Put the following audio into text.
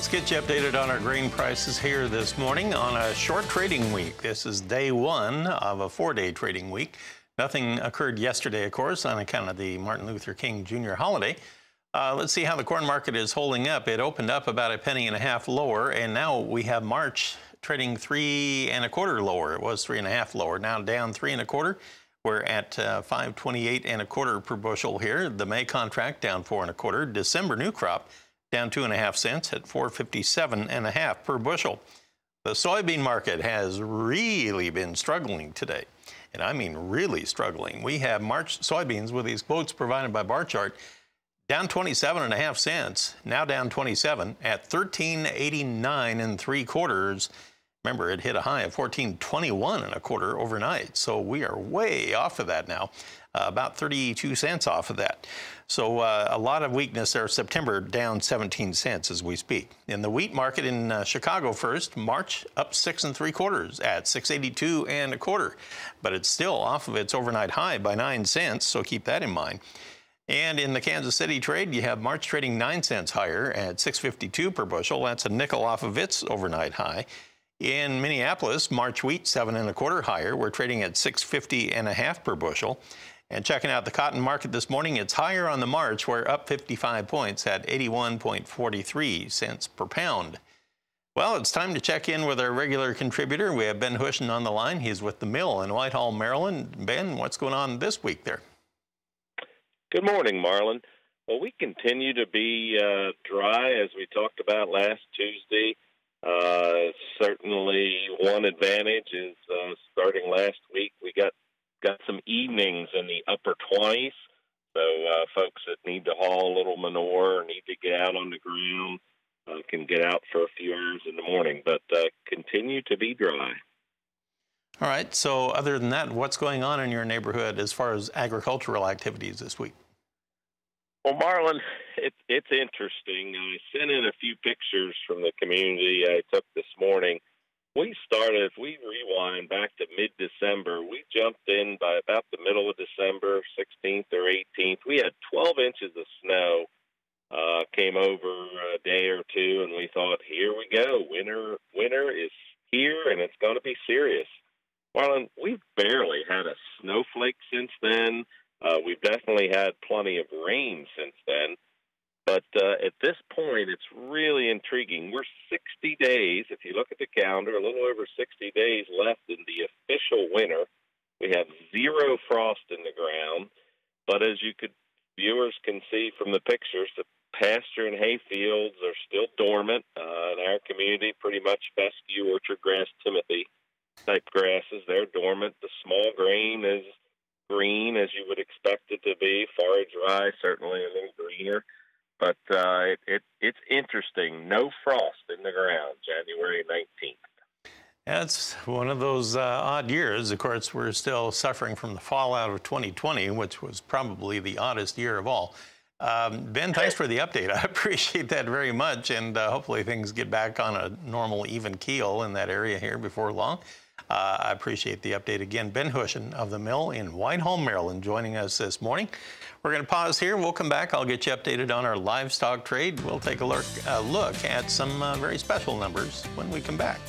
Let's get you updated on our grain prices here this morning on a short trading week. This is day one of a 4-day trading week. Nothing occurred yesterday, of course, on account of the Martin Luther King Jr. holiday. Let's see how the corn market is holding up. It opened up about 1.5 pennies lower, and now we have March trading 3 1/4 lower. It was 3 1/2 lower, now down 3 1/4. We're at 5.28 1/4 per bushel here. The May contract down 4 1/4. December new crop down 2.5 cents at 4.57 1/2 per bushel. The soybean market has really been struggling today, and I mean really struggling. We have March soybeans with these quotes provided by bar chart down 27.5 cents, now down 27 at 13.89 3/4. Remember, it hit a high of 14.21 1/4 overnight, so we are way off of that now, about 32 cents off of that. So a lot of weakness there. September down 17 cents as we speak. In the wheat market in Chicago first, March up 6 3/4 at 6.82 1/4, but it's still off of its overnight high by 9 cents, so keep that in mind. And in the Kansas City trade, you have March trading 9 cents higher at 6.52 per bushel. That's a nickel off of its overnight high. In Minneapolis, March wheat 7 1/4 higher. We're trading at 6.50 1/2 per bushel. And checking out the cotton market this morning, it's higher on the March. We're up 55 points at 81.43 cents per pound. Well, it's time to check in with our regular contributor. We have Ben Hushon on the line. He's with the Mill in Whitehall, Maryland. Ben, what's going on this week there? Good morning, Marlin. Well, we continue to be dry, as we talked about last Tuesday. Certainly one advantage is starting last week, we got some evenings in the upper 20s. So folks that need to haul a little manure or need to get out on the ground can get out for a few hours in the morning, but continue to be dry. All right. So other than that, what's going on in your neighborhood as far as agricultural activities this week? Well, Marlin, it's interesting. I sent in a few pictures from the community I took this morning. We started, if we rewind back to mid-December, we jumped in by about the middle of December, 16th or 18th. We had 12 inches of snow, came over a day or two, and we thought, here we go. Winter is here, and it's going to be serious. Marlin, we've barely had a snowflake since then. We've definitely had plenty of rain since then. But at this point, it's really intriguing. We're 60 days, if you look at the calendar, a little over 60 days left in the official winter. We have 0 frost in the ground. But as viewers can see from the pictures, the pasture and hay fields are still dormant. In our community, pretty much fescue, orchard grass, Timothy type grasses, they're dormant. The small grain is green, as you would expect it to be. Forage rye, certainly a little greener. But it's interesting. No frost in the ground, January 19th. That's one of those odd years. Of course, we're still suffering from the fallout of 2020, which was probably the oddest year of all. Ben, thanks for the update. I appreciate that very much, and hopefully things get back on a normal, even keel in that area here before long. I appreciate the update again. Ben Hushon of the Mill in Whitehall, Maryland, joining us this morning. We're going to pause here. We'll come back. I'll get you updated on our livestock trade. We'll take a look at some very special numbers when we come back.